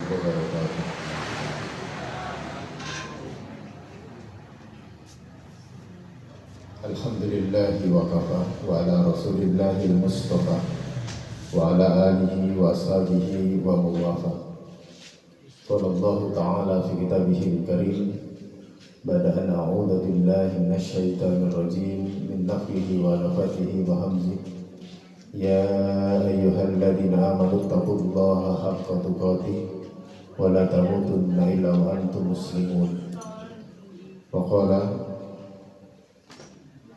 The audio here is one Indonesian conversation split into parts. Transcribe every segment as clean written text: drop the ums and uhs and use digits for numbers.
wabarakatuh. Alhamdulillahi wa kafa wa ala rasulillahi al-mustafa wa ala alihi wa ashabihi wa muwafa. Qala Allah ta'ala fi kitabihil karim ba'da an a'udzu billahi minasy syaithanir rajim min nafthihi wa nafthihi wa hamzihi. Ya ayyuhalladzina amanu taqullaha haqqa tuqatih wa la tamutunna illa wa antum muslimun. Wa qala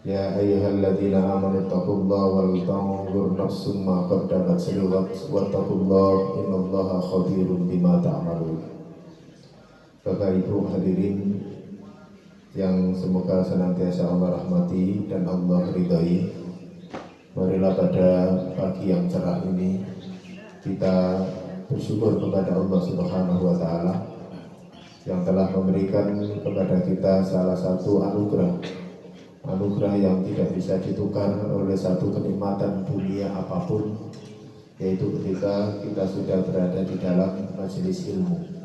ya ayyuhalladzina amanu taqullaha wal tanzur nafsum ma qaddamat lighad wattaqullaha innallaha khabirun bima ta'malun. Bapak Ibu hadirin yang semoga senantiasa Allah rahmati dan Allah ridhai, marilah pada pagi yang cerah ini kita bersyukur kepada Allah Subhanahu wa Ta'ala yang telah memberikan kepada kita salah satu anugerah yang tidak bisa ditukar oleh satu kenikmatan dunia apapun, yaitu ketika kita sudah berada di dalam majelis ilmu.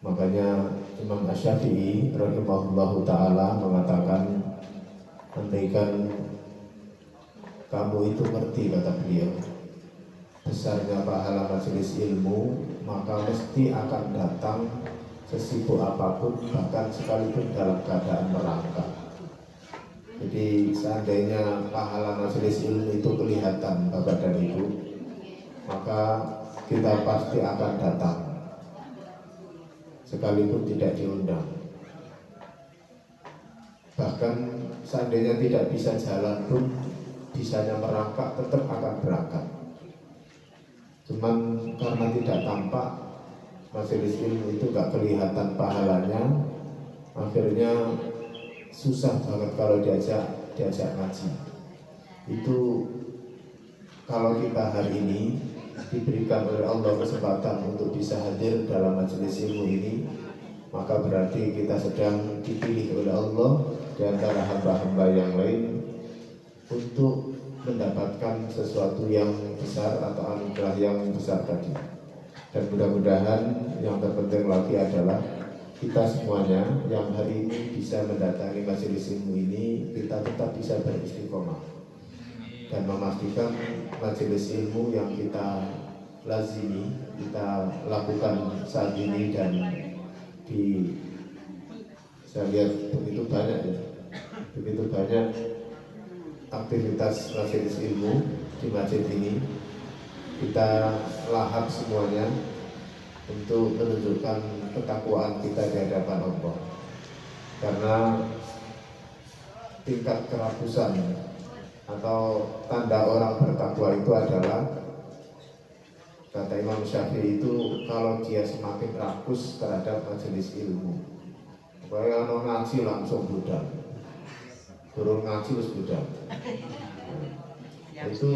Makanya Imam Asy-Syafi'i rahimahullahu ta'ala mengatakan, andaikan kamu itu ngerti, kata beliau, besarnya pahala majelis ilmu, maka mesti akan datang sesibuk apapun, bahkan sekalipun dalam keadaan merangkak. Jadi seandainya pahala majelis ilmu itu kelihatan Bapak dan Ibu, maka kita pasti akan datang sekalipun tidak diundang. Bahkan seandainya tidak bisa jalan pun, bisanya merangkak, tetap akan berangkat. Cuman karena tidak tampak, majelis ilmu itu gak kelihatan pahalanya, akhirnya susah banget kalau diajak ngaji. Itu kalau kita hari ini diberikan oleh Allah kesempatan untuk bisa hadir dalam majelis ilmu ini, maka berarti kita sedang dipilih oleh Allah di antara hamba-hamba yang lain untuk mendapatkan sesuatu yang besar atau anugerah yang besar tadi. Dan mudah-mudahan yang terpenting lagi adalah kita semuanya yang hari ini bisa mendatangi majelis ilmu ini, kita tetap bisa beristiqomah dan memastikan majelis ilmu yang kita lazimi, kita lakukan saat ini, dan saya lihat begitu banyak aktivitas majelis ilmu di masjid ini, kita lahap semuanya untuk menunjukkan ketakwaan kita di hadapan Allah. Karena tingkat kerakusan atau tanda orang bertakwa itu adalah, kata Imam Syafi'i itu, kalau dia semakin rakus terhadap majelis ilmu. Pokoknya kalau ngaji langsung budal, turun ngaji terus budal. Itu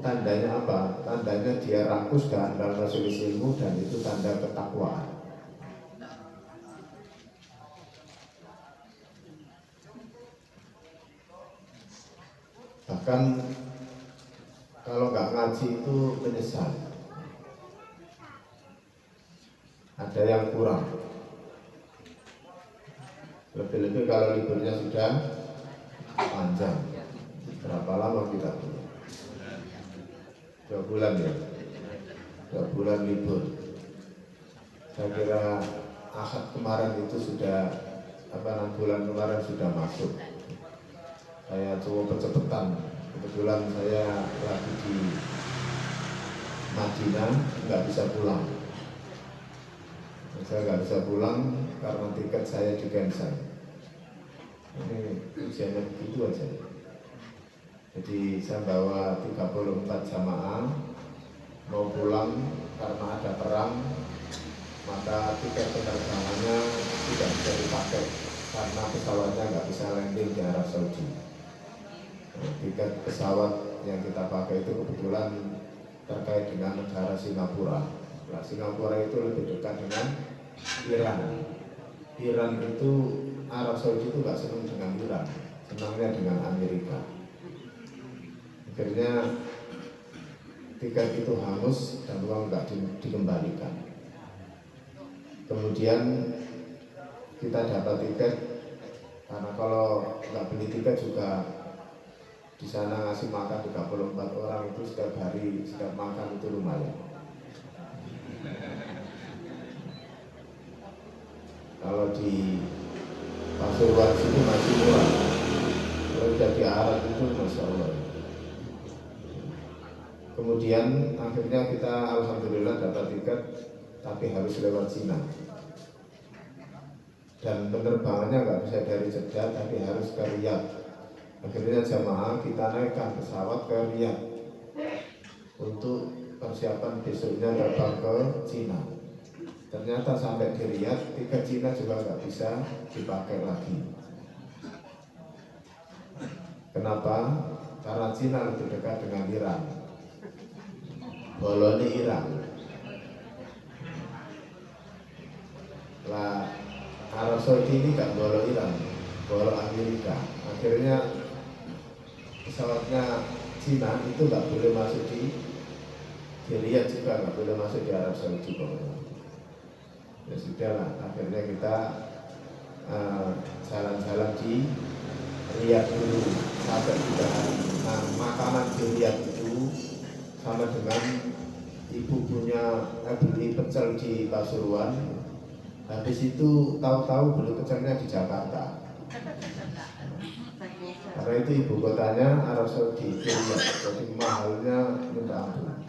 tandanya apa? Tandanya dia rakus dalam majelis ilmu, dan itu tanda ketakwaan. Bahkan kalau nggak ngaji itu menyesal, ada yang kurang. Lebih-lebih kalau liburnya sudah panjang. Berapa lama kita tuh? 2 bulan ya, 2 bulan libur. Saya kira Ahad kemarin itu sudah 6 bulan kemarin sudah masuk. Saya coba percepatan. Kebetulan saya lagi di Madinah, nggak bisa pulang. Saya nggak bisa pulang karena tiket saya di cancel. Ini ujiannya begitu aja. Jadi saya bawa 34 jamaah mau pulang karena ada perang, maka tiket penerbangannya tidak bisa dipakai karena pesawatnya nggak bisa landing di Arab Saudi. Tiket pesawat yang kita pakai itu kebetulan terkait dengan negara Singapura. Nah, Singapura itu lebih dekat dengan Iran. Iran itu, Arab Saudi itu nggak senang dengan Iran, senangnya dengan Amerika. Akhirnya tiket itu hangus dan uang nggak dikembalikan. Kemudian kita dapat tiket, karena kalau nggak beli tiket juga di sana ngasih makan 34 orang itu setiap hari, setiap makan itu lumayan. Kalau di Pasuruan sini masih murah, kalau jadi Arab itu Masya Allah. Kemudian akhirnya kita alhamdulillah dapat tiket, tapi harus lewat Cina. Dan penerbangannya nggak bisa dari Jeddah, tapi harus ke Riyadh. Akhirnya jamaah kita naikkan pesawat ke Riyadh untuk persiapan besoknya terbang ke Cina. Ternyata sampai di Riyadh, tiket Cina juga nggak bisa dipakai lagi. Kenapa? Karena Cina lebih dekat dengan Iran. Bolone Iran. Lah Arab Saudi ini nggak bolo Iran, bolo Amerika. Akhirnya pesawatnya Cina itu nggak boleh masuk di Riyadh juga, nggak boleh masuk di Arab Saudi pokoknya. Ya sudahlah, akhirnya kita jalan-jalan di Riyadh dulu sampai 3 hari. Nah, makanan di Riyadh itu sama dengan ibu punya beli pecel di Pasuruan. Habis itu tahu-tahu beli pecelnya di Jakarta. Karena itu ibu kotanya Arab Saudi, Riyadh. Jadi mahalnya minta ampun.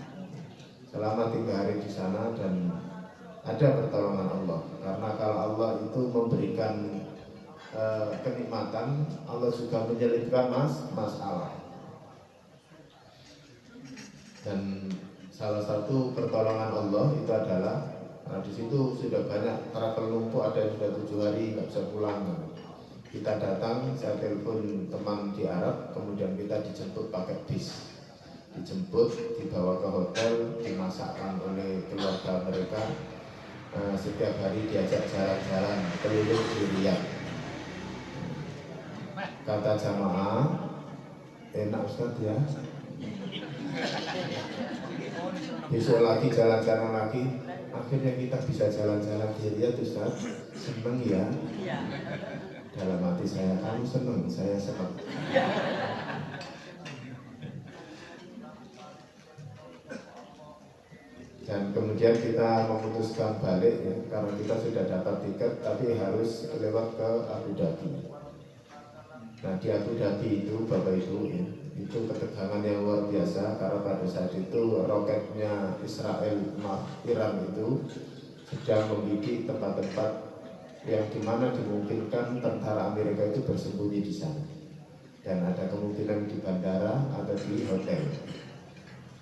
Selama 3 hari di sana dan ada pertolongan Allah, karena kalau Allah itu memberikan kenikmatan, Allah juga menyelipkan masalah. Dan salah satu pertolongan Allah itu adalah di situ sudah banyak travel lumpuh, ada yang sudah 7 hari nggak bisa pulang. Kita datang, saya telepon teman di Arab, kemudian kita dijemput pakai bis, dijemput, dibawa ke hotel, dimasakkan oleh keluarga mereka. Setiap hari diajak jalan-jalan keliling di Riyadh. Kata jamaah, enak Ustaz ya. Besok lagi jalan-jalan lagi. Akhirnya kita bisa jalan-jalan di Riyadh Ustaz. Seneng ya. Dalam hati saya, kamu seneng, saya seneng. Dan kemudian kita memutuskan balik ya, karena kita sudah dapat tiket tapi harus lewat ke Abu Dhabi. Nah di Abu Dhabi itu Bapak Ibu ya, itu ketegangan yang luar biasa karena pada saat itu roketnya Iran itu sedang membidik tempat-tempat yang dimana dimungkinkan tentara Amerika itu bersembunyi di sana. Dan ada kemungkinan di bandara atau di hotel.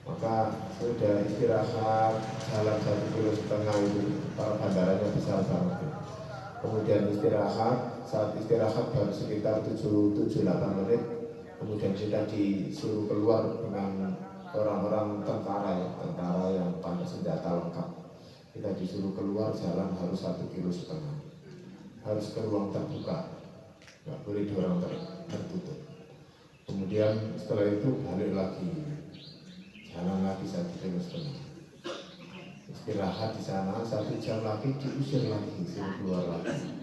Maka sudah istirahat jalan 1,5 km itu, para bandaranya besar banget. Kemudian istirahat, saat istirahat baru sekitar 7-8 menit. Kemudian kita disuruh keluar dengan orang-orang tentara yang pakai senjata lengkap. Kita disuruh keluar jalan harus 1,5 km, harus ke ruang terbuka, nggak boleh di ruang tertutup. Kemudian setelah itu balik lagi. Jalan lagi 1,5 km, istirahat di sana 1 jam lagi, diusir lagi, suruh keluar lagi.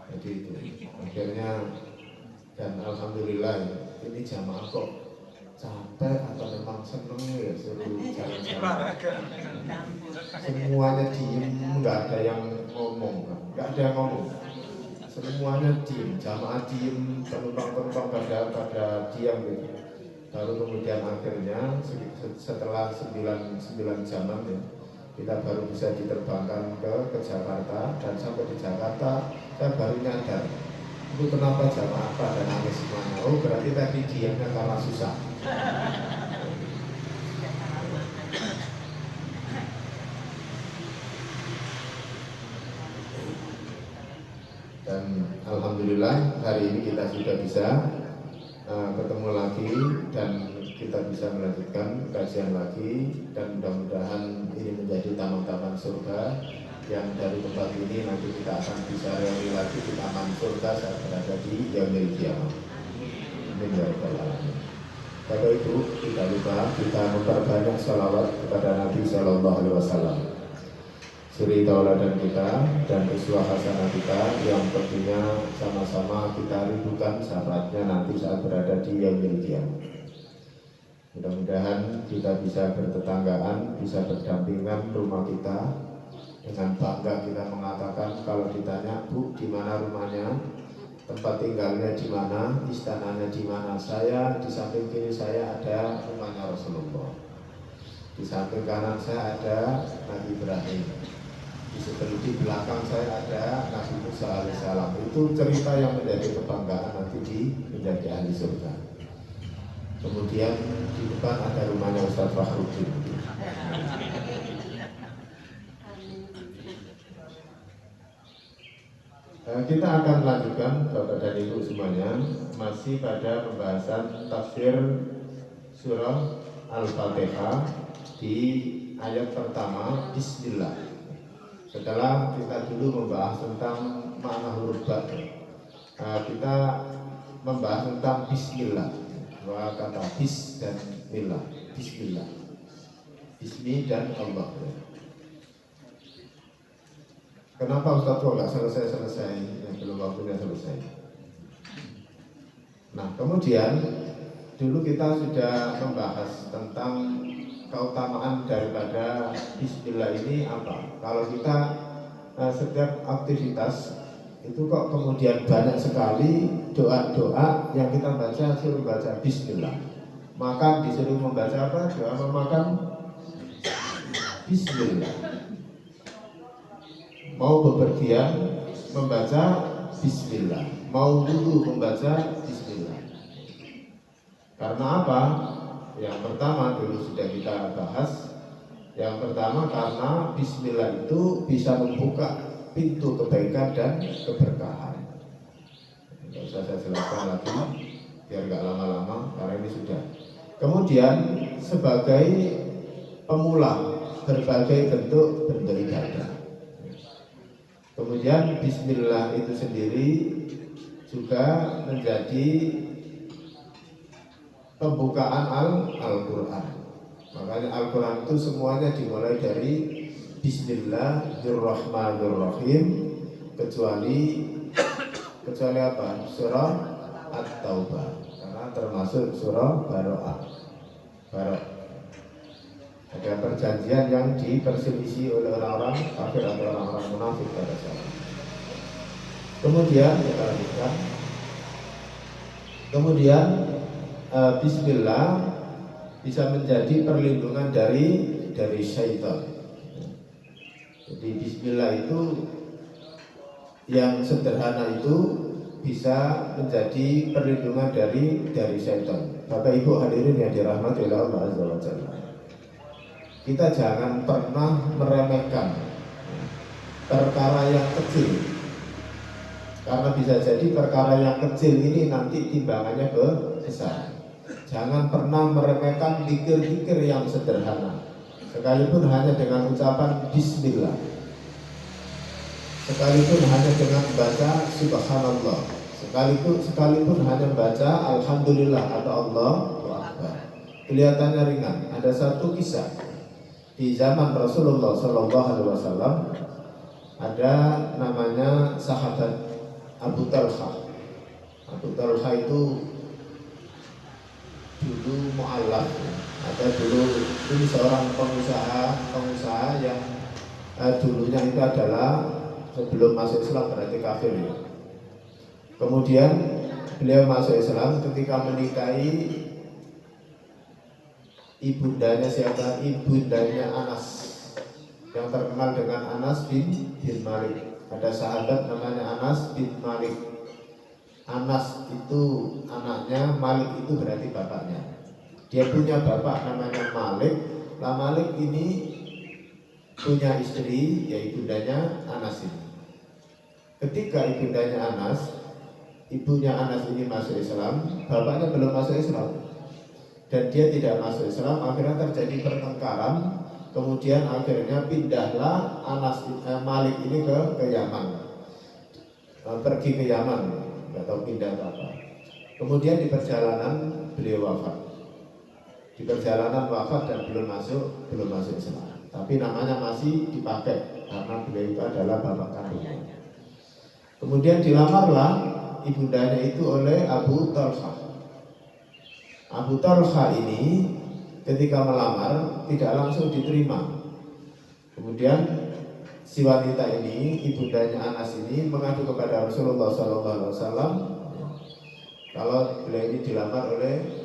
Jadi itu akhirnya, dan alhamdulillah ini jamaah kok capek atau memang seneng ya suruh jalan-jalan. Semuanya diem, nggak ada yang ngomong, nggak ada yang ngomong. Semuanya diem, jamaah diem, penumpang pada diam gitu. Baru kemudian akhirnya setelah 9 jaman ya, kita baru bisa diterbangkan ke Jakarta. Dan sampai di Jakarta saya baru nyadar itu kenapa jamaah pada nangis semuanya. Oh berarti tadi diamnya karena susah. Dan alhamdulillah hari ini kita sudah bisa ketemu lagi dan kita bisa melanjutkan kajian lagi, dan mudah-mudahan ini menjadi taman-taman surga yang dari tempat ini nanti kita akan bisa reuni lagi di taman surga saat berada di yaumil qiyamah. Amin ya rabbal alamin. Bapak Ibu, tidak lupa kita memperbanyak salawat kepada Nabi Sallallahu Alaihi Wasallam. suri tauladan kita dan uswah hasanah kita yang tentunya sama-sama kita rindukan syaratnya nanti saat berada di yaumil qiyamah. Mudah-mudahan kita bisa bertetanggaan, bisa berdampingan rumah kita. Dengan bangga kita mengatakan kalau ditanya, Bu, di mana rumahnya? Tempat tinggalnya di mana? Istananya di mana? Saya di samping kiri saya ada rumahnya Rasulullah. Di samping kanan saya ada Nabi Ibrahim. Di belakang saya ada Nabi Musa alaihissalam. Itu cerita yang menjadi kebanggaan nanti menjadi ahli surga. Kemudian di depan ada rumahnya Ustaz Fakhruddin. Kita akan lanjutkan Bapak dan Ibu semuanya masih pada pembahasan tafsir surah Al-Fatihah di ayat pertama Bismillah. Setelah kita dulu membahas tentang makna huruf ba, kita membahas tentang Bismillah, dua kata bis dan millah. Bismillah, Bismi dan Allah. Kenapa Ustaz kok nggak selesai? Yang belum waktunya selesai. Nah, kemudian dulu kita sudah membahas tentang keutamaan daripada Bismillah ini apa. Kalau kita setiap aktivitas itu kok kemudian banyak sekali doa-doa yang kita baca suruh baca Bismillah. Makan disuruh membaca apa? Doa memakan Bismillah. Mau bepergian membaca Bismillah, mau wudu membaca Bismillah. Karena apa? Yang pertama dulu sudah kita bahas. Yang pertama karena Bismillah itu bisa membuka pintu kebaikan dan keberkahan. Tidak usah saya jelaskan lagi, biar nggak lama-lama karena ini sudah. Kemudian sebagai pemula berbagai bentuk ibadah. Kemudian Bismillah itu sendiri juga menjadi pembukaan Al-Quran. Makanya Al-Quran itu semuanya dimulai dari Bismillahirrahmanirrahim kecuali apa? Surah At-Taubah, karena termasuk surah Baro'ah. Ada perjanjian yang diperselisih oleh orang-orang kafir atau orang-orang munafik pada saat itu. Kemudian kita lanjutkan. Kemudian Bismillah bisa menjadi perlindungan dari syaitan. Jadi Bismillah itu yang sederhana itu bisa menjadi perlindungan dari syaitan. Bapak Ibu hadirin yang dirahmati oleh Allah Azza wa Jalla. Kita jangan pernah meremehkan perkara yang kecil, karena bisa jadi perkara yang kecil ini nanti timbangannya besar. Jangan pernah meremehkan zikir-zikir yang sederhana, sekalipun hanya dengan ucapan Bismillah, sekalipun hanya dengan baca Subhanallah, sekalipun hanya baca Alhamdulillah atau Allahu Akbar. Kelihatannya ringan. Ada satu kisah di zaman Rasulullah SAW, ada namanya sahabat Abu Talha. Abu Talha itu dulu mu'alaf, atau dulu ini seorang pengusaha yang dulunya itu adalah sebelum masuk Islam berarti kafir ya. Kemudian beliau masuk Islam ketika menikahi ibundanya siapa? Ibundanya Anas, yang terkenal dengan Anas bin Malik. Ada sahabat namanya Anas bin Malik. Anas itu anaknya, Malik itu berarti bapaknya. Dia punya bapak namanya Malik. Lah Malik ini punya istri, yaitu ibundanya Anas ini. Ketika ibundanya Anas, ibunya Anas ini masuk Islam, bapaknya belum masuk Islam, dan dia tidak masuk Islam. Akhirnya terjadi pertengkaran. Kemudian akhirnya pindahlah Malik ini ke Yaman, pergi ke Yaman, nggak tahu pindah ke apa. Kemudian di perjalanan beliau wafat. Di perjalanan wafat dan belum masuk Islam, tapi namanya masih dipakai karena beliau itu adalah bapak kandungnya. Kemudian dilamarlah ibundanya itu oleh Abu Talha. Abu Talha ini ketika melamar tidak langsung diterima. Kemudian si wanita ini, ibundanya Anas ini mengadu kepada Rasulullah SAW kalau beliau ini dilamar oleh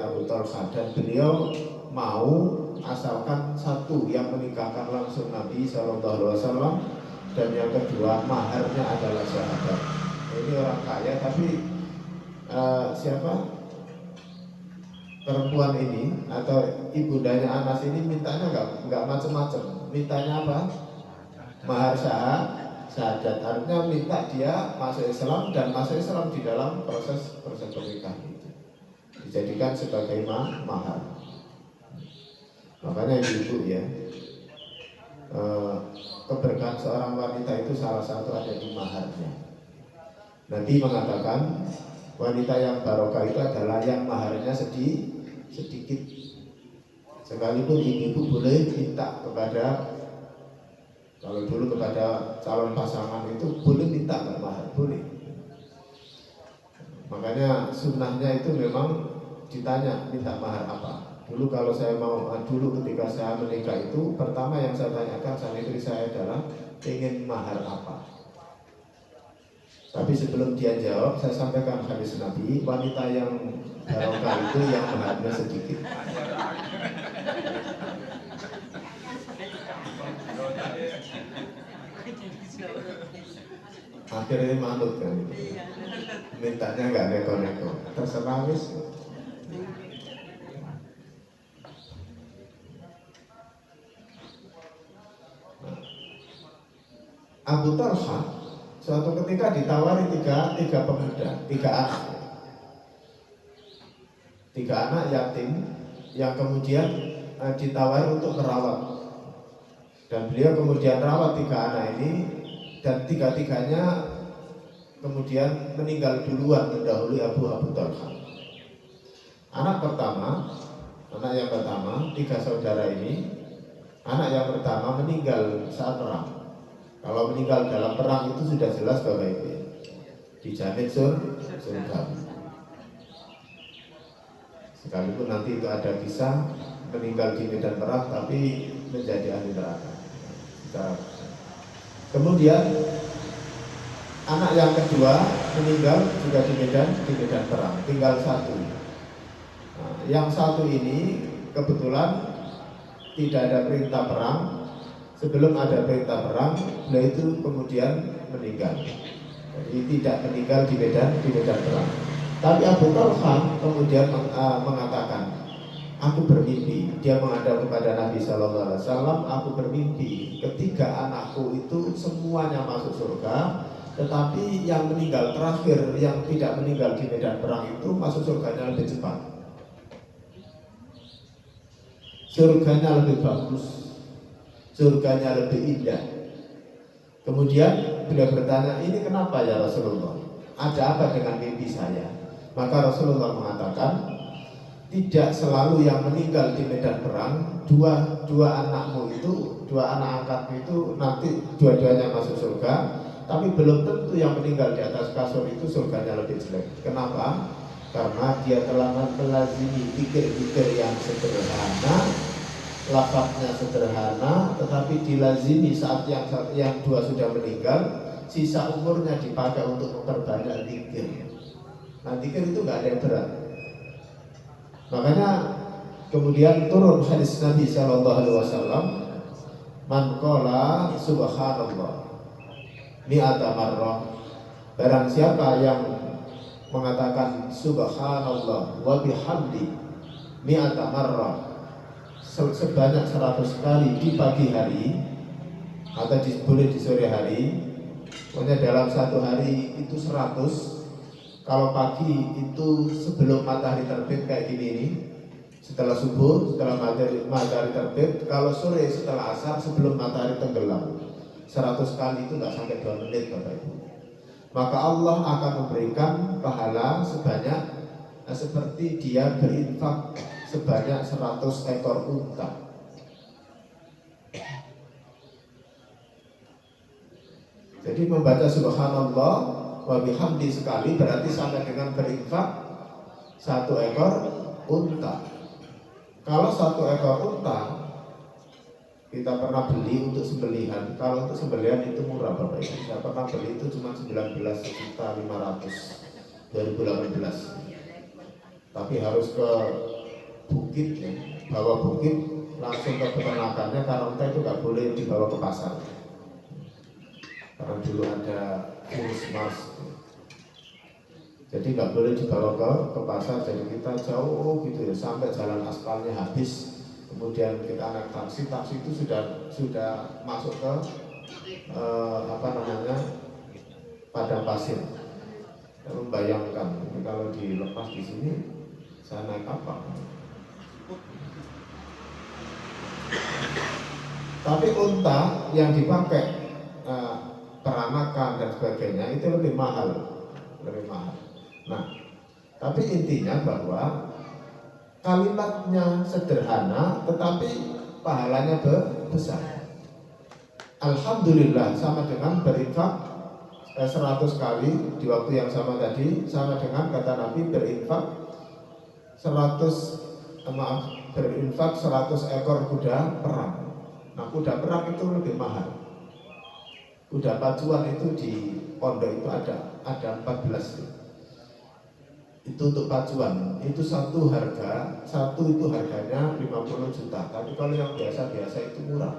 Abu Talha, dan beliau mau asalkan satu yang menikahkan langsung Nabi SAW, dan yang kedua maharnya adalah syahadat. Ini orang kaya tapi perempuan ini atau ibundanya Anas ini mintanya nggak macam-macam. Mintanya apa? Mahar syahadat. Artinya minta dia masuk Islam, dan masuk Islam di dalam proses pernikahan itu dijadikan sebagai mahar. Makanya ibu ya, keberkahan seorang wanita itu salah satu ada di maharnya. Nabi mengatakan wanita yang barokah itu adalah yang maharnya sedikit. Sekalipun ibu boleh minta kepada, kalau dulu kepada calon pasangan itu boleh minta nggak mahar, boleh. Makanya sunnahnya itu memang ditanya minta mahar apa. Dulu kalau saya dulu ketika saya menikah itu pertama yang saya tanyakan sama istri saya adalah ingin mahar apa. Tapi sebelum dia jawab, saya sampaikan hadis Nabi, wanita yang barokah itu yang maharnya sedikit. Akhirnya manut kan, mintanya nggak neko-neko, terserah wis. Abu Talha suatu ketika ditawari tiga pemuda, tiga anak yatim yang kemudian ditawari untuk merawat, dan beliau kemudian rawat tiga anak ini, dan tiga-tiganya kemudian meninggal duluan mendahului Abu Talha. Anak yang pertama, tiga saudara ini, anak yang pertama meninggal saat perang. Kalau meninggal dalam perang itu sudah jelas bahwa itu dijamin surga. Sekalipun nanti itu ada kisah meninggal di medan perang tapi menjadi ahli neraka. Kemudian anak yang kedua meninggal juga di medan perang, tinggal satu. Nah, yang satu ini kebetulan tidak ada perintah perang. Sebelum ada perintah perang, beliau itu kemudian meninggal. Jadi tidak meninggal di medan perang. Tapi Abu Talha kemudian mengatakan, aku bermimpi. Dia menghadap kepada Nabi SAW, aku bermimpi ketiga anakku itu semuanya masuk surga, tetapi yang meninggal terakhir, yang tidak meninggal di medan perang itu masuk surganya lebih cepat. Surganya lebih bagus, surganya lebih indah. Kemudian beliau bertanya, ini kenapa ya Rasulullah? Ada apa dengan mimpi saya? Maka Rasulullah mengatakan, tidak selalu yang meninggal di medan perang, dua anakmu itu, dua anak angkatmu itu nanti dua-duanya masuk surga, tapi belum tentu yang meninggal di atas kasur itu surganya lebih jelek. Kenapa? Karena dia telah melazimi pikir-pikir yang sederhana, lafaznya sederhana, tetapi dilazimi saat yang dua sudah meninggal, sisa umurnya dipakai untuk memperbanyak zikir. Nah, zikir itu nggak ada yang berat. Makanya kemudian turun hadis Nabi SAW, man qala subhanallah mi'ata marrah, barang siapa yang mengatakan subhanallah wa bihamdi mi'ata marrah sebanyak 100 kali di pagi hari atau boleh di sore hari, pokoknya dalam satu hari itu 100. Kalau pagi itu sebelum matahari terbit kayak gini nih, setelah subuh, setelah matahari terbit. Kalau sore setelah asar sebelum matahari tenggelam, 100 kali itu nggak sampai 2 menit Bapak Ibu. Maka Allah akan memberikan pahala sebanyak seperti dia berinfak sebanyak 100 ekor unta. Jadi membaca subhanallah wa bihamdi sekali berarti sama dengan berinfak 1 ekor unta. Kalau 1 ekor unta kita pernah beli untuk sembelihan. Kalau untuk sembelihan itu murah Bapak Ibu. Saya pernah beli itu cuma 19.500.000 2018. Tapi harus ke bukit ya, bawa bukit langsung ke peternakannya karena unta itu nggak boleh dibawa ke pasar. Karena dulu ada virus Mars. Jadi nggak boleh dibawa ke pasar. Jadi kita jauh gitu ya sampai jalan aspalnya habis. Kemudian kita naik taksi itu sudah masuk ke padang pasir. Saya membayangkan ini kalau dilepas di sini saya naik apa? Tapi unta yang dipakai peranakan dan sebagainya itu lebih mahal. Nah, tapi intinya bahwa kalimatnya sederhana tetapi pahalanya besar. Alhamdulillah sama dengan berinfak 100 kali di waktu yang sama tadi, sama dengan kata Nabi berinfak 100 ekor kuda perang. Nah, kuda perang itu lebih mahal. Kuda pacuan itu di pondok itu ada 14. Itu untuk pacuan, itu satu itu harganya 50 juta. Tapi kalau yang biasa-biasa itu murah.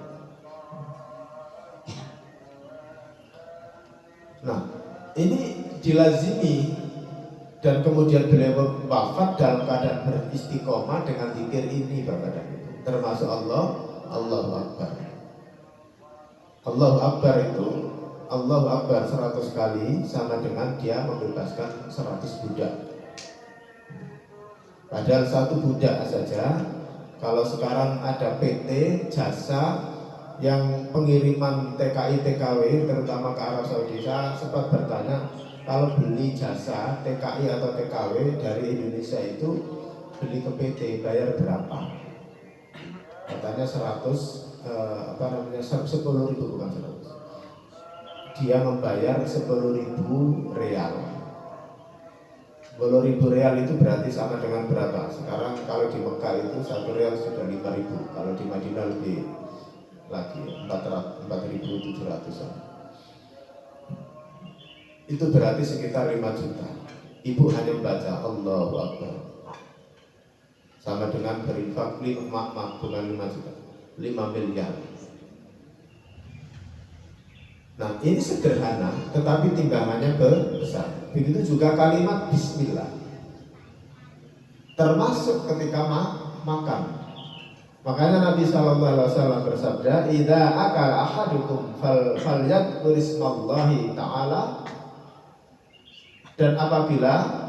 Nah, ini dilazimi dan kemudian beliau wafat dalam keadaan beristiqomah dengan zikir ini Bapak dan Ibu. Termasuk Allahu Akbar. Allahu Akbar itu Allahu Akbar 100 kali sama dengan dia membebaskan 100 budak. Padahal 1 budak saja, kalau sekarang ada PT jasa yang pengiriman TKI TKW terutama ke Arab Saudi, saya sempat bertanya kalau beli jasa TKI atau TKW dari Indonesia itu beli ke PT bayar berapa? Katanya 10.000 bukan 100. Dia membayar 10.000 real. 10.000 real itu berarti sama dengan berapa? Sekarang kalau di Mekah itu 1 real sudah 5.000. Kalau di Madinah lebih lagi 4.700-an. Itu berarti sekitar 5 juta. Ibu hanya membaca Allahu Akbar sama dengan berinfak bukan 5 juta, 5 miliar. Nah, ini sederhana tetapi timbangannya besar. Begitu juga kalimat bismillah. Termasuk ketika makan. Makanya Nabi SAW bersabda, "Idza akala ahadukum falyadhkur ismallahi ta'ala." Dan apabila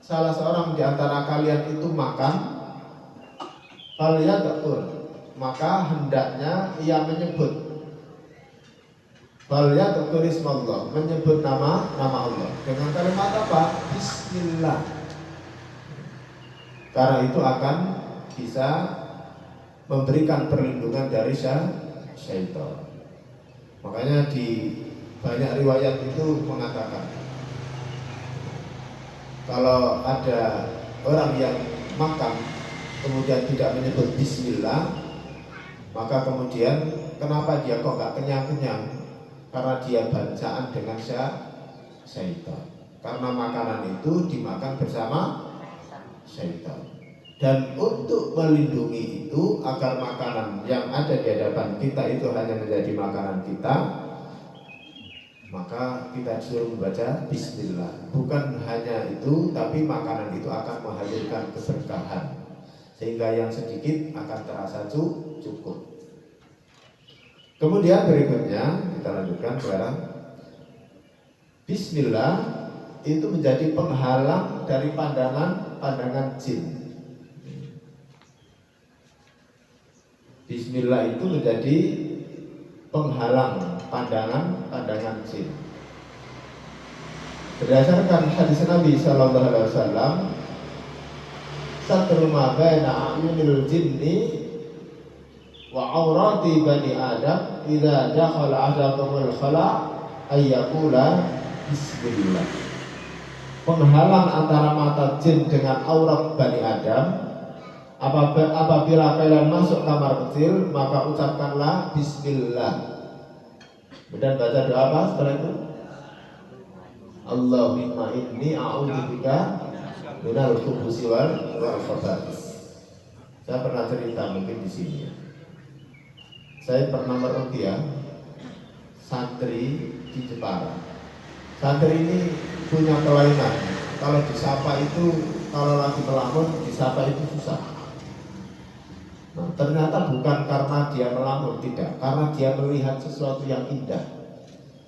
salah seorang di antara kalian itu makan, falyadhkur, maka hendaknya ia menyebut falyadhkur ismallah, menyebut nama Allah dengan kalimat apa? Bismillah. Karena itu akan bisa memberikan perlindungan dari syaitan. Makanya di banyak riwayat itu mengatakan kalau ada orang yang makan kemudian tidak menyebut bismillah, maka kemudian kenapa dia kok gak kenyang-kenyang? Karena dia bacaan dengan syaitan. Karena makanan itu dimakan bersama syaitan. Dan untuk melindungi itu agar makanan yang ada di hadapan kita itu hanya menjadi makanan kita, maka kita disuruh membaca bismillah. Bukan hanya itu, tapi makanan itu akan menghasilkan keberkahan sehingga yang sedikit akan terasa cukup. Kemudian berikutnya kita lanjutkan sekarang. Bismillah itu menjadi penghalang dari pandangan jin. Bismillah itu menjadi penghalang pandangan jin. Berdasarkan hadis Nabi Sallallahu Alaihi Wasallam, satru ma baina a'yunil jinni wa aurati bani Adam idza dakhala ahadakumul khala ayyakula bismillah. Penghalang antara mata jin dengan aurat Bani Adam, apabila kalian masuk kamar kecil, maka ucapkanlah bismillah. Kemudian baca doa apa setelah itu? Allahumma inni a'udzubika minal khubuthi wal khaba'is. Saya pernah cerita mungkin di sini. Saya pernah meruqyah santri di Jepara. Santri ini punya kelainan. Kalau disapa itu, kalau lagi melamun disapa itu susah. Nah, ternyata bukan karena dia melamun, tidak, karena dia melihat sesuatu yang indah.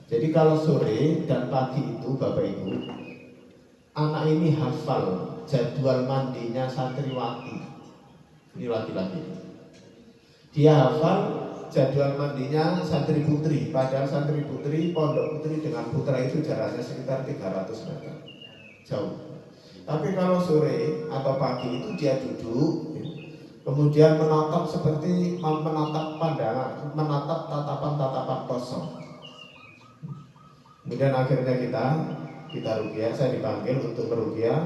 Jadi kalau sore dan pagi itu Bapak Ibu, anak ini hafal jadwal mandinya santriwati. Ini laki-laki. Dia hafal jadwal mandinya santri putri. Padahal santri putri, pondok putri dengan putra itu jaraknya sekitar 300 meter. Jauh. Tapi kalau sore atau pagi itu dia duduk, kemudian menatap seperti menatap pandangan, menatap tatapan-tatapan kosong. Kemudian akhirnya kita ruqyah, saya dipanggil untuk meruqyah.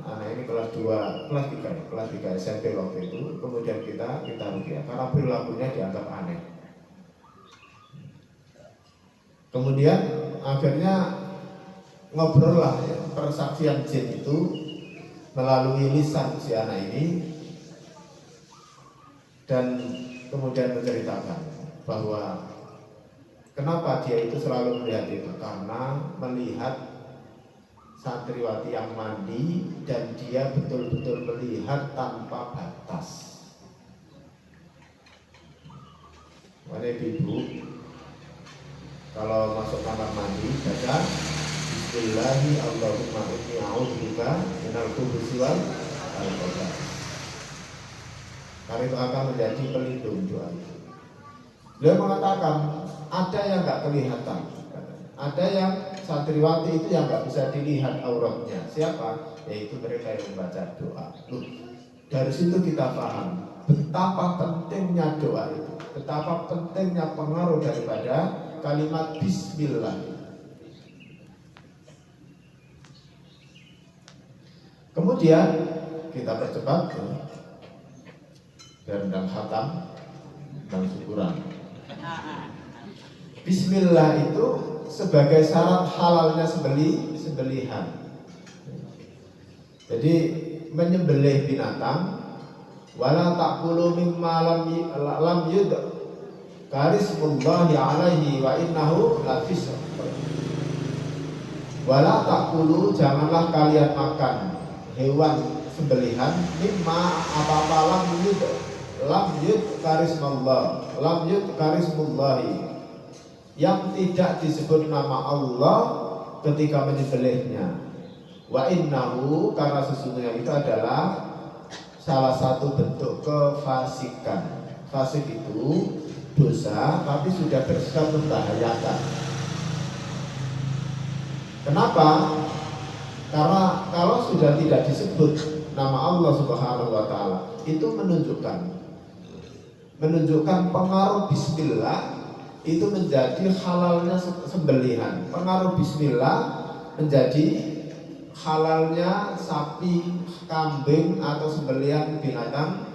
Anak ini kelas 3 SMP waktu itu. Kemudian kita ruqyah karena perilakunya dianggap aneh. Kemudian akhirnya ngobrol lah ya, persaksian jin itu melalui lisan si anak ini, dan kemudian menceritakan bahwa kenapa dia itu selalu melihat itu, karena melihat santriwati yang mandi dan dia betul-betul melihat tanpa batas. Wahai ibu, kalau masuk kamar mandi baca Bismillahi Allahumma inni a'udzubika minal khubuthi wal khaba'is. Karena itu akan menjadi pelindung doa itu. Beliau mengatakan ada yang nggak kelihatan, ada yang santriwati itu yang nggak bisa dilihat auratnya. Siapa? Yaitu mereka yang membaca doa. Dari situ kita paham betapa pentingnya doa itu, betapa pentingnya pengaruh daripada kalimat Bismillah. Kemudian kita percepat dan khatam dan syukuran. Bismillah itu sebagai syarat halalnya sembelihan. Jadi menyembelih binatang, wala taqulu mimma lam yud karismullahi alaihi wa innahu lafisq. Wala taqulu, janganlah kalian makan hewan sembelihan mimma apa-apa lam yud karismullahi, yang tidak disebut nama Allah ketika menyembelihnya. Wa innahu, karena sesungguhnya itu adalah salah satu bentuk kefasikan. Fasik itu dosa tapi sudah bersikap membahayakan. Kenapa? Karena kalau sudah tidak disebut nama Allah Subhanahu wa taala, itu menunjukkan pengaruh bismillah itu menjadi halalnya sembelihan. Pengaruh bismillah menjadi halalnya sapi, kambing atau sembelihan binatang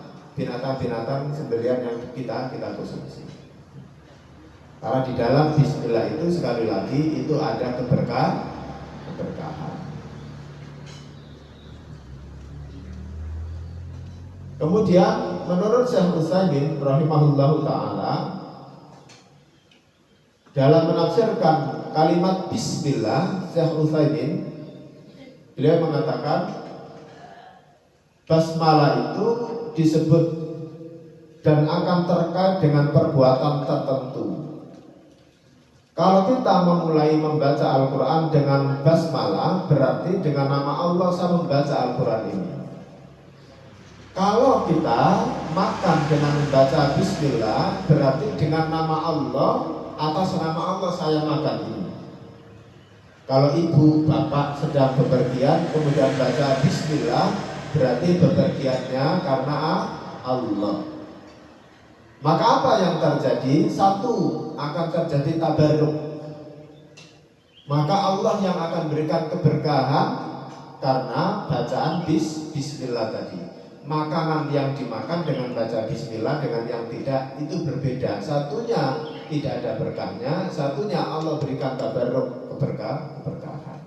sembelihan yang kita konsumsi. Karena di dalam bismillah itu sekali lagi itu ada keberkahan. Kemudian menurut Syekh Utsaimin rahimahullahu taala, dalam menafsirkan kalimat bismillah, Syekh Utsaimin beliau mengatakan basmalah itu disebut dan akan terkait dengan perbuatan tertentu. Kalau kita memulai membaca Al-Quran dengan basmalah, berarti dengan nama Allah saya membaca Al-Quran ini. Kalau kita makan dengan membaca bismillah, berarti dengan nama Allah, atas nama Allah saya makan ini. Kalau ibu, bapak sedang bepergian kemudian baca bismillah, berarti bepergiannya karena Allah. Maka apa yang terjadi? Satu, akan terjadi tabarruk. Maka Allah yang akan berikan keberkahan karena bacaan bismillah tadi. Makanan yang dimakan dengan baca bismillah dengan yang tidak itu berbeda. Satunya tidak ada berkahnya, satunya Allah berikan tabarruk keberkahan.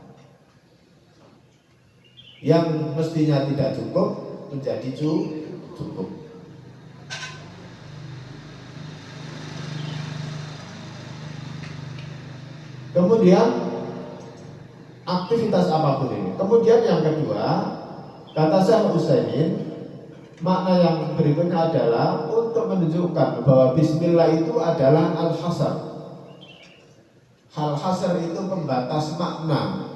Yang mestinya tidak cukup menjadi cukup. Kemudian aktivitas apapun ini. Kemudian yang kedua, kata Syekh Utsaimin, makna yang berikutnya adalah untuk menunjukkan bahwa bismillah itu adalah al-hasar. Al-hasar itu pembatas makna,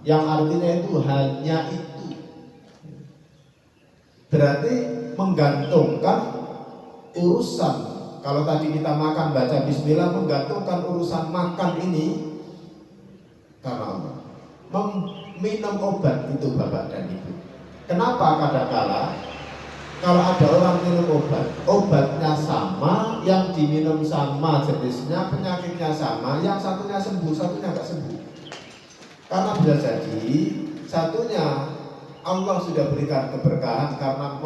yang artinya itu hanya itu. Berarti menggantungkan urusan. Kalau tadi kita makan baca bismillah, menggantungkan urusan makan ini karena Allah. Minum obat itu Bapak dan Ibu. Kenapa kadang-kala kalau ada orang minum obatnya sama, yang diminum sama jenisnya, penyakitnya sama, yang satunya sembuh, satunya nggak sembuh. Karena bisa jadi satunya Allah sudah berikan keberkahan karena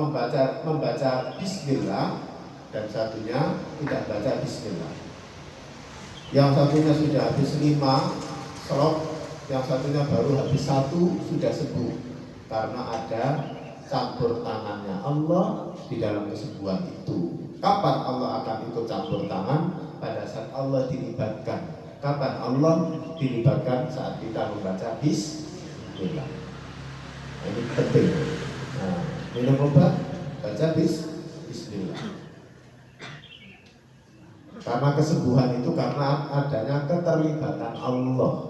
membaca bismillah, dan satunya tidak baca bismillah. Yang satunya sudah habis 5 slok, yang satunya baru habis 1 sudah sembuh karena ada campur tangannya Allah di dalam kesembuhan itu. Kapan Allah akan ikut campur tangan? Pada saat Allah dilibatkan. Kapan Allah dilibatkan? Saat kita membaca bismillah. Ini penting. Nah, minum obat, baca bismillah. Karena kesembuhan itu karena adanya keterlibatan Allah.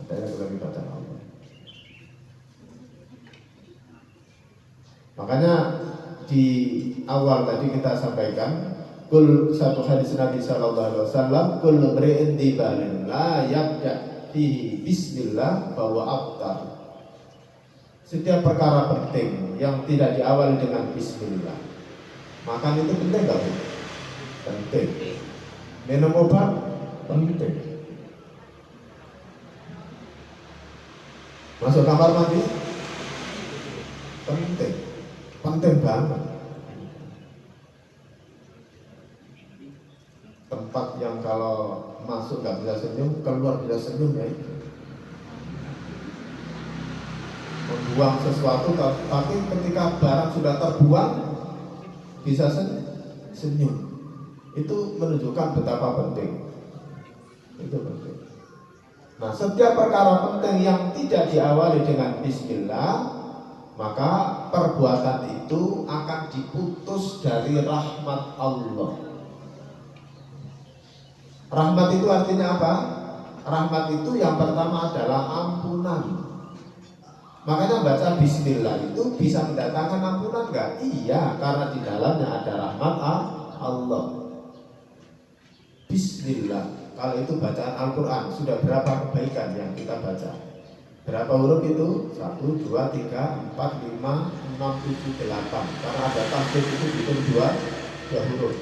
Adanya keterlibatan Allah. Makanya di awal tadi kita sampaikan, satu hadis Nabi Sallallahu Alaihi Wasallam, kullu mri'in dibalin la yabda fihi bismillah bahwa aftar. Setiap perkara penting yang tidak diawali dengan bismillah, makan itu penting nggak Bu? Penting. Minum obat penting. Masuk kamar mandi penting. Penting banget. Tempat yang kalau masuk nggak bisa senyum, keluar bisa senyum ya itu. Membuang sesuatu, tapi ketika barang sudah terbuang bisa senyum. Itu menunjukkan betapa penting. Itu penting. Nah, setiap perkara penting yang tidak diawali dengan bismillah, maka perbuatan itu akan diputus dari rahmat Allah. Rahmat itu artinya apa? Rahmat itu yang pertama adalah ampunan. Makanya baca bismillah itu bisa mendatangkan ampunan enggak? Iya, karena di dalamnya ada rahmat Allah. Bismillah. Kalau itu bacaan Al-Quran, sudah berapa kebaikan yang kita baca? Berapa huruf itu? 1, 2, 3, 4, 5, 6, 7, 8. Karena ada tasbih itu hitung 2 huruf.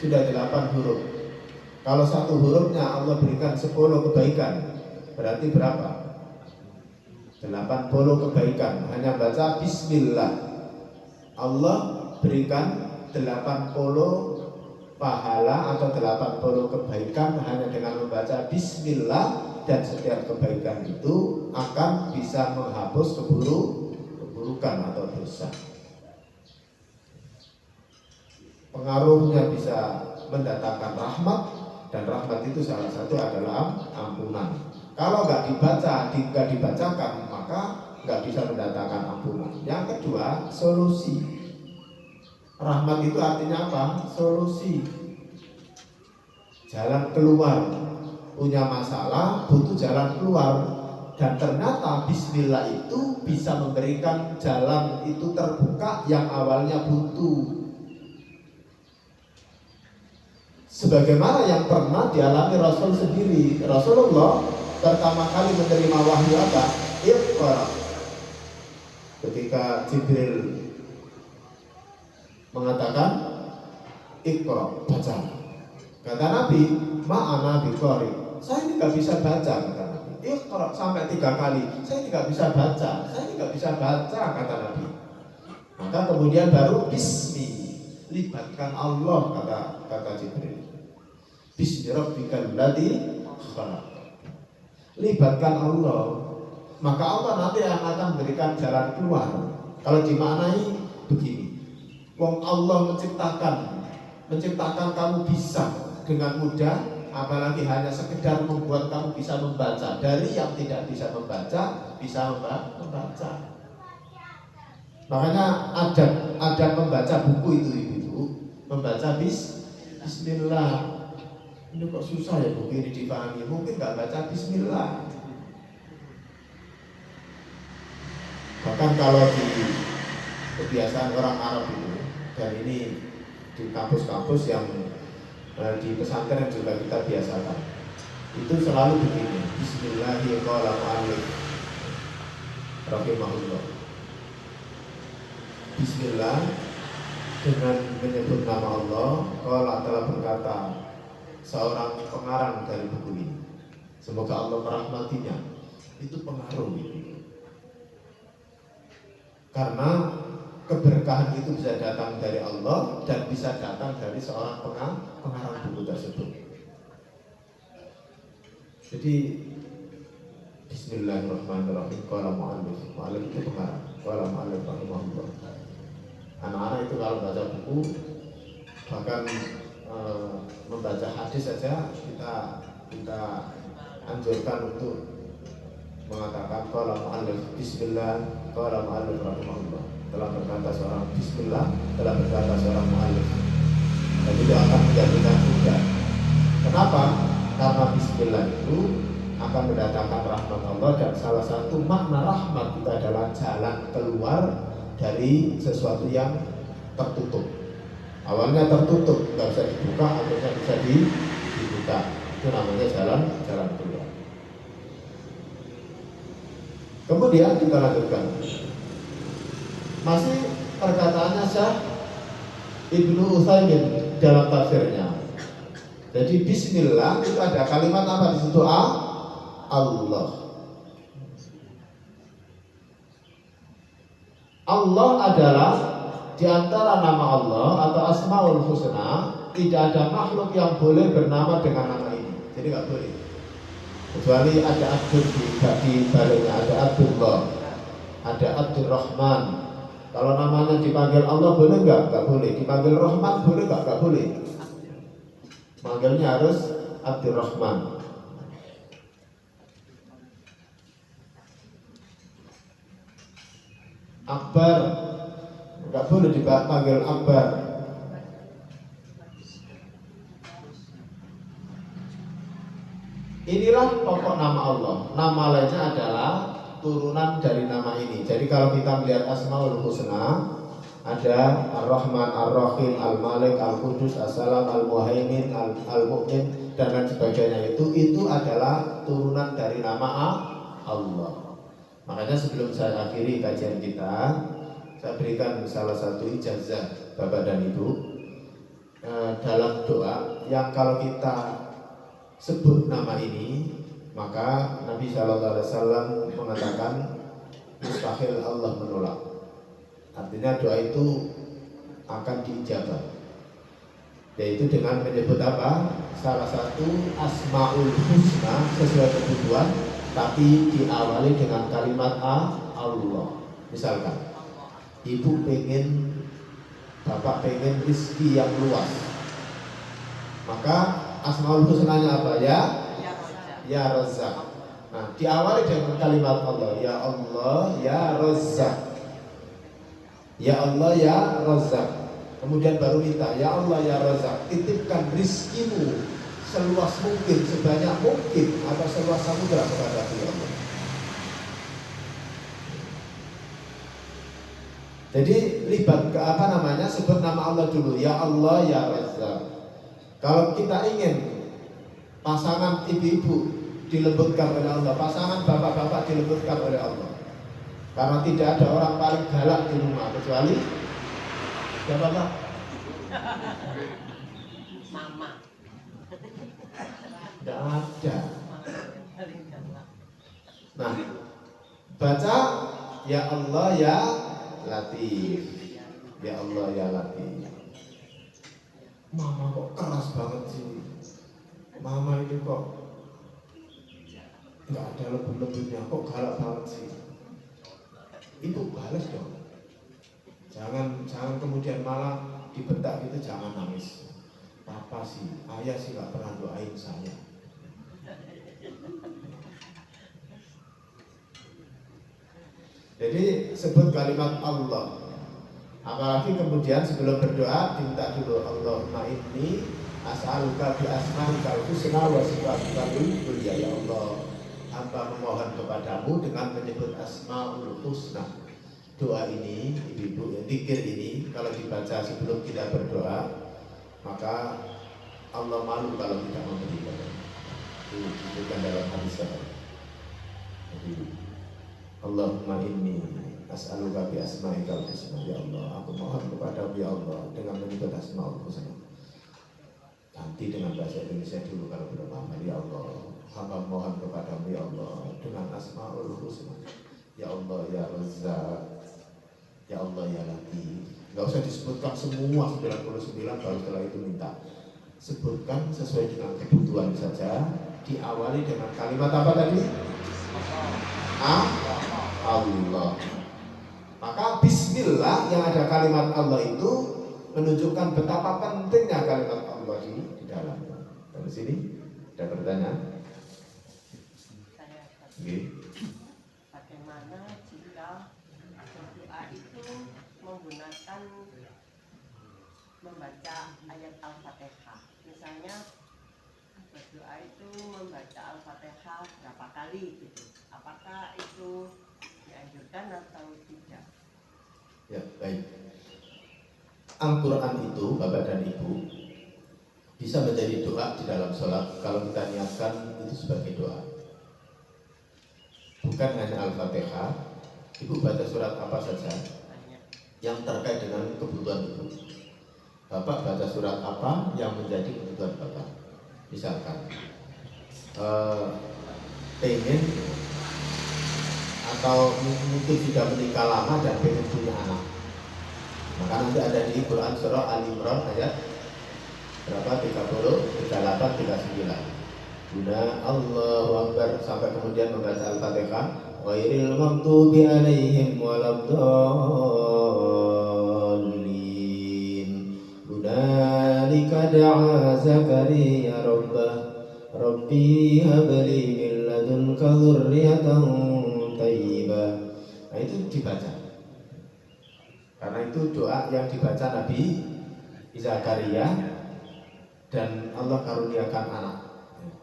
Sudah 8 huruf. Kalau 1 hurufnya Allah berikan 10 kebaikan, berarti berapa? 80 kebaikan. Hanya baca bismillah, Allah berikan 80 pahala atau 80 kebaikan hanya dengan membaca bismillah. Dan setiap kebaikan itu akan bisa menghapus keburukan atau dosa. Pengaruhnya bisa mendatangkan rahmat, dan rahmat itu salah satu adalah ampunan. Kalau nggak dibacakan, maka nggak bisa mendatangkan ampunan. Yang kedua, solusi. Rahmat itu artinya apa? Solusi, jalan keluar. Punya masalah, butuh jalan keluar, dan ternyata bismillah itu bisa memberikan jalan itu terbuka yang awalnya buntu. Sebagaimana yang pernah dialami Rasul sendiri. Rasulullah pertama kali menerima wahyu apa? Iqra. Ketika Jibril mengatakan Iqra, baca. Kata Nabi, ma'ana biqari. saya ini nggak bisa baca, kata Nabi. Iqra sampai 3 kali, saya ini nggak bisa baca, saya ini nggak bisa baca, kata Nabi. Maka kemudian baru bismi, libatkan Allah, kata Jibril. Bismi rabbikal ladzi khalaq. Libatkan Allah, maka Allah nanti akan memberikan jalan keluar. Kalau dimaknai begini, wong Allah menciptakan kamu bisa dengan mudah, apalagi hanya sekedar membuat kamu bisa membaca. Dari yang tidak bisa membaca, bisa membaca. Makanya adab membaca buku itu membaca bismillah. Ini kok susah ya buku ini dipahami, mungkin nggak baca bismillah. Bahkan kalau di kebiasaan orang Arab itu, dan ini di kampus-kampus yang di pesantren juga kita biasakan, itu selalu begini, bismillahirrahmanirrahim, rahimahullah. Bismillah, dengan menyebut nama Allah. Allah telah berkata, seorang pengarang dari buku ini, semoga Allah merahmatinya, itu pengaruh itu. Karena keberkahan itu bisa datang dari Allah dan bisa datang dari seorang pengarang buku tersebut. Jadi bismillahirrahmanirrahim, qala mu'allif itu pengarang, qala mu'allif rahimahullah. Anak-anak itu kalau baca buku, bahkan membaca hadis saja kita anjurkan untuk mengatakan qala mu'allif bismillah, qala mu'allif rahimahullah. Telah berkata seorang bismillah, telah berkata seorang mu'allif. Dan itu akan menjadikan mudah. Kenapa? Karena bismillah itu akan mendatangkan rahmat Allah, dan salah satu makna rahmat itu adalah jalan keluar dari sesuatu yang tertutup. Awalnya tertutup, nggak bisa dibuka, akhirnya bisa dibuka. Itu namanya jalan keluar. Kemudian kita lanjutkan. Masih perkataannya Syekh Ibnu Utsaimin dalam tafsirnya. Jadi bismillah itu ada kalimat apa di situ? Allah. Allah adalah di antara nama Allah atau Asmaul Husna, tidak ada makhluk yang boleh bernama dengan nama ini. Jadi nggak boleh. Kecuali ada Abdul di baliknya, ada Abdullah, ada Abdurrahman. Kalau namanya dipanggil Allah boleh nggak? Nggak boleh. Dipanggil Rahman boleh nggak? Nggak boleh. Manggilnya harus Abdurrahman. Akbar, nggak boleh dipanggil Akbar. Inilah pokok nama Allah. Nama lainnya adalah turunan dari nama ini. Jadi kalau kita melihat Asmaul Husna, ada Ar-Rahman, Ar-Rahim, Al-Malik, Al-Qudus, As-Salam, Al-Muhaimin, Al-Mu'min, dan lain sebagainya. Itu adalah turunan dari nama Allah. Makanya sebelum saya akhiri kajian kita, saya berikan salah satu ijazah Bapak dan Ibu dalam doa yang kalau kita sebut nama ini, maka Nabi SAW mengatakan mustahil Allah menolak. Artinya doa itu akan diijabah, yaitu dengan menyebut apa? Salah satu Asmaul Husna sesuai kebutuhan, tapi diawali dengan kalimat Allah. Misalkan ibu pengen, bapak pengen rezeki yang luas, maka Asmaul Husnanya apa? Ya Razzaq. Nah, diawali dengan kalimat Allah. Ya Allah, ya Razzaq. Ya Allah, ya Razzaq. Kemudian baru minta, ya Allah, ya Razzaq, titipkan rizkimu seluas mungkin, sebanyak mungkin, atau seluas samudra kepada ya Allah. Jadi libat ke sebut nama Allah dulu. Ya Allah, ya Razzaq. Kalau kita ingin pasangan ibu-ibu dilembutkan oleh Allah, pasangan bapak-bapak dilembutkan oleh Allah, karena tidak ada orang paling galak di rumah kecuali siapa Pak? Mama. Tidak ada. Nah, baca ya Allah ya Latif. Ya Allah ya Latif. Mama kok keras banget sih. Mama ini kok nggak ada lebih-lebihnya, kok galak banget sih. Itu balas dong. Jangan kemudian malah dibentak gitu, jangan nangis. Papa sih, ayah sih nggak pernah doain saya. Jadi sebut kalimat Allah. Apalagi kemudian sebelum berdoa diminta dulu Allahumma inni as'aluka bi asma'ikal husna wa sifatikal ulya. Ya Allah, hamba memohon kepadamu dengan menyebut asmaul husna. Doa ini, ibu-ibu, zikir ini kalau dibaca sebelum kita berdoa, maka Allah malu kalau tidak memberikan. Itu disebutkan dalam hadis sahih. Jadi Allahumma inni as'aluka bi asma'ikal husna. Ya Allah, aku mohon kepadamu ya Allah dengan menyebut asmaul husna. Nanti dengan bahasa Indonesia dulu kalau belum paham. Ya Allah, hamba mohon kepadamu ya Allah dengan asmaul husna. Ya Allah ya Razzaq, ya Allah ya Latif. Gak usah disebutkan semua 99, baru setelah itu minta. Sebutkan sesuai dengan kebutuhan saja. Diawali dengan kalimat apa tadi? Allah. Maka bismillah yang ada kalimat Allah itu menunjukkan betapa pentingnya kalimat Allah di dalamnya. Dari sini ada pertanyaan? Okay. Bagaimana jika berdoa itu menggunakan membaca ayat Al-Fatihah? Misalnya berdoa itu membaca Al-Fatihah berapa kali gitu. Apakah itu dianjurkan atau tidak? Ya, baik. Al-Quran itu, Bapak dan Ibu, bisa menjadi doa di dalam sholat kalau kita niatkan itu sebagai doa. Bukan hanya Al-Fatihah, Ibu baca surat apa saja yang terkait dengan kebutuhan Ibu. Bapak baca surat apa yang menjadi kebutuhan Bapak. Misalkan pengen atau mungkin sudah menikah lama dan pengen punya anak, maka nanti ada di Quran surah Al-Imran ayat berapa? 30, 38, 39. Guna Allahu Akbar sampai kemudian membaca Al-Fatihah. Ghairil maghdubi alaihim waladdallin. Hunalika da'a Zakariya rabbah Rabbi habli min ladunka dzurriyyatan thayyibah. Nah itu dibaca. Karena itu doa yang dibaca Nabi Zakaria dan Allah karuniakan anak.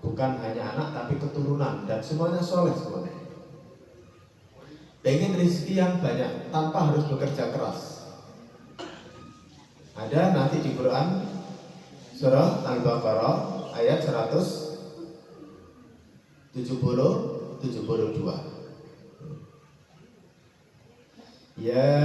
Bukan hanya anak tapi keturunan dan semuanya soleh semuanya. Pengen rezeki yang banyak tanpa harus bekerja keras. Ada nanti di Quran surah Al-Baqarah ayat 172. Ya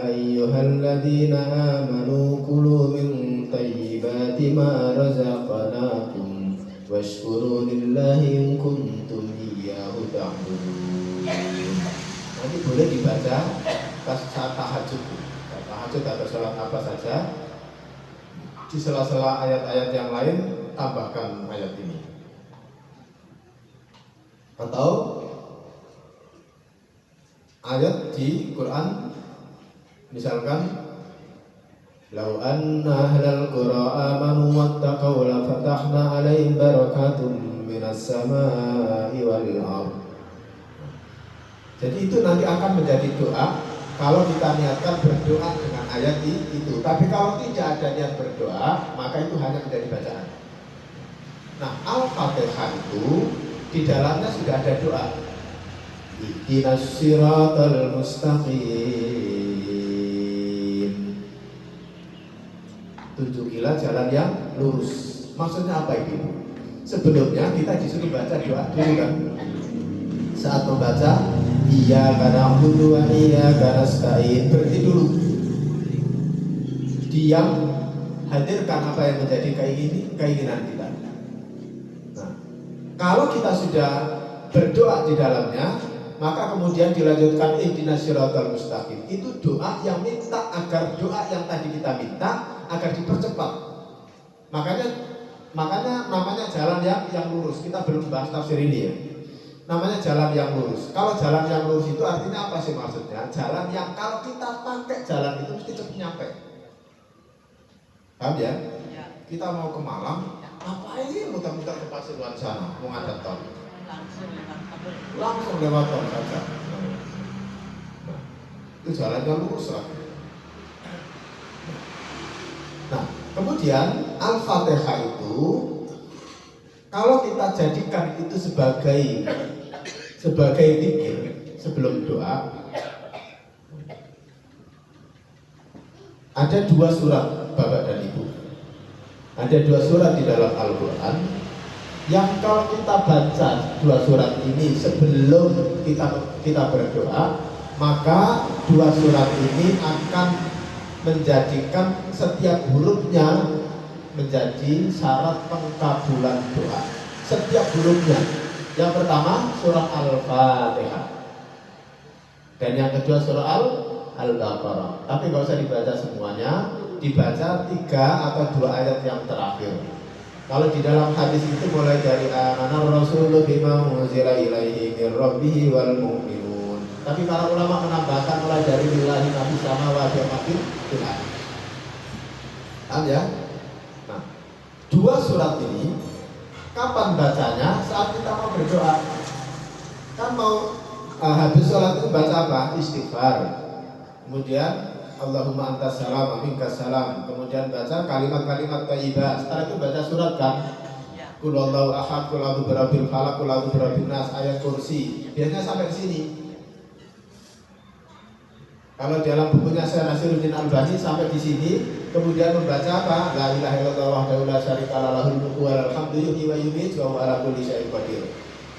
ayyuhalladzina amanu kulu min thayyibati ma razaqnakum washkuru lillahi in kuntum iyyahu ta'budun. Nanti boleh dibaca pas saat tahajud atau sholat apa saja. Di sela-sela ayat-ayat yang lain tambahkan ayat ini. Atau ayat di Quran misalkan Lau anna ahlal qura amanu wattaqaw la fatahna 'alaihim barakatun minas samaa'i wal ardh. Jadi itu nanti akan menjadi doa kalau kita niatkan berdoa dengan ayat itu. Tapi kalau tidak ada niat berdoa, maka itu hanya menjadi bacaan. Nah, Al-Fatihah itu di dalamnya sudah ada doa. Ihdinas siratal mustaqim. Tunjukilah jalan yang lurus. Maksudnya apa itu? Sebelumnya kita disuruh baca doa dulu kan. Saat membaca iyyaka na'budu wa iyyaka nasta'in, berhenti dulu. Diam, hadirkan apa yang menjadi keinginan kita. Kalau kita sudah berdoa di dalamnya, maka kemudian dilanjutkan ihdinas siratal mustaqim. Itu doa yang minta agar doa yang tadi kita minta agar dipercepat. Makanya namanya jalan yang lurus. Kita belum bahas tafsir ini ya. Namanya jalan yang lurus. Kalau jalan yang lurus itu artinya apa sih maksudnya? Jalan yang kalau kita pakai jalan itu mesti cepat nyampe. Paham ya? Kita mau ke Malang, ngapain muter-muter ke Pasuruan sana, mau ngadap tol? Langsung lewat tol saja. Nah, itu jalannya lurus lah. Nah, kemudian Al-Fatihah itu kalau kita jadikan itu sebagai zikir sebelum doa, ada 2 surat Bapak dan Ibu. Ada 2 surat di dalam Al-Quran yang kalau kita baca 2 surat ini sebelum kita berdoa, maka 2 surat ini akan menjadikan setiap hurufnya menjadi syarat pengkabulan doa. Setiap hurufnya. Yang pertama surah Al-Fatihah, dan yang kedua surah Al-Baqarah. Tapi nggak usah dibaca semuanya, dibaca 3 atau 2 ayat yang terakhir. Kalau di dalam hadis itu mulai dari amanar rasulu bima unzila ilaihi mir rabbih wal mu'minun. Tapi para ulama menambahkan mulai dari lillahi ma fis samawati wa ma fil ardi. Paham ya? Nah, 2 surat ini kapan bacanya? Saat kita mau berdoa. Kan mau habis sholat itu baca apa? Istighfar. Kemudian Allahumma antas salam, minkas salam. Kemudian baca kalimat-kalimat thayyibah. Setelah itu baca surat kan? Qul huwallahu ahad, qul a'udzu birabbil falaq, qul a'udzu birabbin nas, ayat kursi. Biasanya sampai sini. Kalau dalam bukunya Syekh Nasiruddin Albani sampai di sini, kemudian membaca apa? La ilaha illallah wahdahu la syarika lahul mulku wa lahul hamdu yuhyi wa yumiitu wa huwa ala kulli syai'in qadir.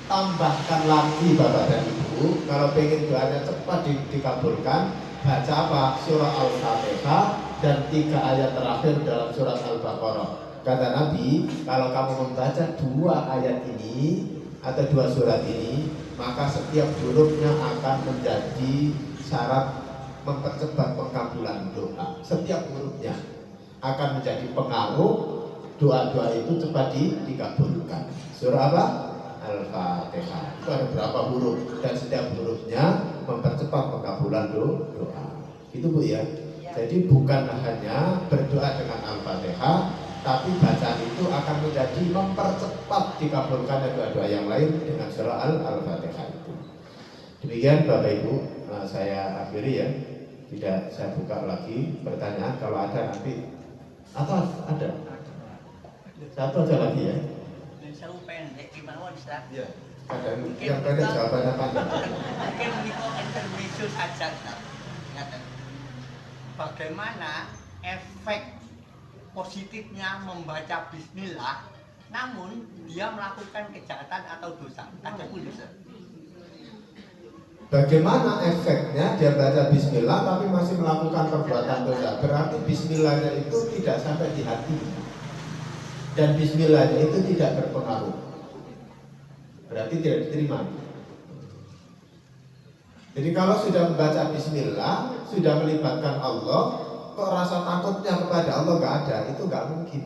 Tambahkan lagi Bapak dan Ibu, kalau pengen doanya cepat dikabulkan, baca apa? Surah Al-Fatihah dan 3 ayat terakhir dalam surat Al-Baqarah. Kata Nabi, kalau kamu membaca 2 ayat ini atau 2 surat ini, maka setiap hurufnya akan menjadi syarat mempercepat pengkabulan doa. Setiap hurufnya akan menjadi pengaruh doa-doa itu cepat dikabulkan. Surah apa? Al-Fatihah. Itu ada berapa huruf dan setiap hurufnya mempercepat pengkabulan doa. Itu Bu ya. Jadi bukan hanya berdoa dengan Al-Fatihah, tapi bacaan itu akan menjadi mempercepat dikabulkan doa-doa yang lain dengan surah Al-Fatihah itu. Demikian Bapak Ibu, saya akhiri ya. Tidak saya buka lagi pertanyaan, kalau ada nanti atau ada. Satu aja lagi ya. Saya pendek gimana Ustaz? Ya. Ada yang pendek jawabannya panjang. Mungkin Niko intermezzo saja. Bagaimana efek positifnya membaca bismillah namun dia melakukan kejahatan atau dosa? Ada pun dosa. Bagaimana efeknya dia baca bismillah tapi masih melakukan perbuatan dosa? Berarti bismillahnya itu tidak sampai di hati. Dan bismillahnya itu tidak berpengaruh. Berarti tidak diterima. Jadi kalau sudah membaca bismillah, sudah melibatkan Allah, kok rasa takutnya kepada Allah nggak ada, itu nggak mungkin.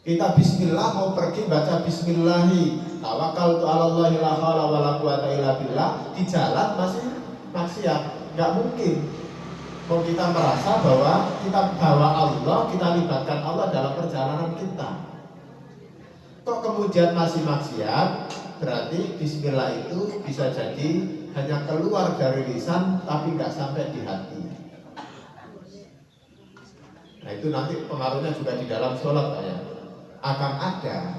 Kita bismillah mau pergi baca bismillahi tawakkaltu 'alallahi la haula wala quwata illa billah, di jalan masih maksiat, nggak mungkin. Mau kita merasa bahwa kita bawa Allah, kita libatkan Allah dalam perjalanan kita. Kok kemudian masih maksiat, berarti bismillah itu bisa jadi hanya keluar dari lisan tapi nggak sampai di hati. Nah itu nanti pengaruhnya juga di dalam sholat ya. Akan ada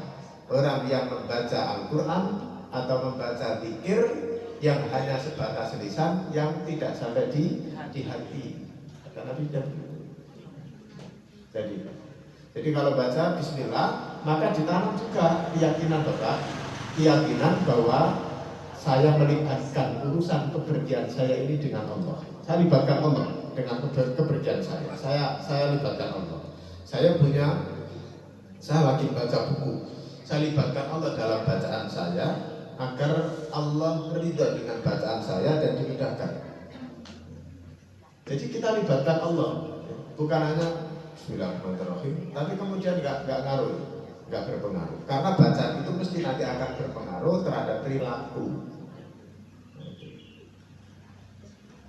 orang yang membaca Al-Quran atau membaca zikir yang hanya sebatas lisan yang tidak sampai di hati. Karena tidak. Jadi kalau baca bismillah, maka ditanam juga keyakinan Bapak, keyakinan bahwa saya melibatkan urusan kepergian saya ini dengan Allah. Saya libatkan Allah dengan kepergian saya. Saya libatkan Allah. Saya lagi baca buku. Saya libatkan Allah dalam bacaan saya agar Allah ridha dengan bacaan saya dan dimudahkan. Jadi kita libatkan Allah, bukan hanya Bismillahirrahmanirrahim, tapi kemudian nggak ngaruh, nggak berpengaruh. Karena bacaan itu mesti nanti akan berpengaruh terhadap perilaku.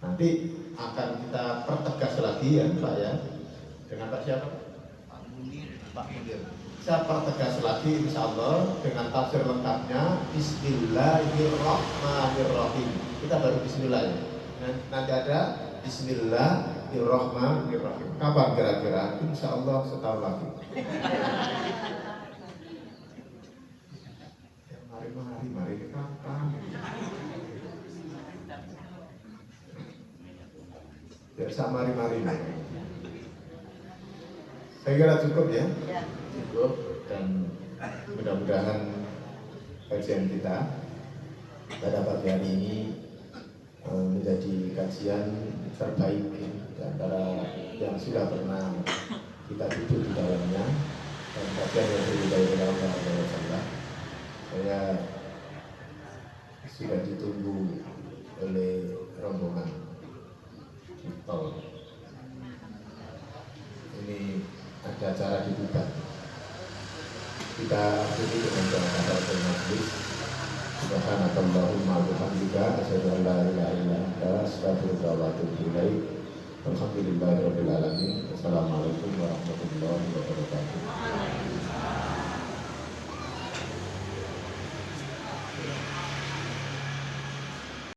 Nanti akan kita pertegas lagi ya Pak ya, dengan Pak siapa? Pak Munir. Pak Munir. Saya pertegas lagi insya Allah dengan tafsir lengkapnya Bismillahirrahmanirrahim. Kita baru Bismillah ya. Nanti ada Bismillahirrahmanirrahim. Kapan kira-kira? Insya Allah setahun lagi. Ya, mari kapan? Biasa mari. Saya kira cukup ya. Cukup, dan mudah-mudahan kajian kita pada pagi hari ini menjadi kajian terbaik di antara yang sudah pernah kita duduk di dalamnya, dan kajian yang diridhai oleh Allah SWT. Saya sudah ditunggu oleh rombongan tol. Ini ada acara di Tuban. Kita akhiri dengan doa kafaratul majlis. Subhanakallahumma wa bihamdika asyhadu an la ilaha illa anta astaghfiruka wa atubu ilaik. Alhamdulillahirabbil alamin. Wassalamualaikum warahmatullahi wabarakatuh.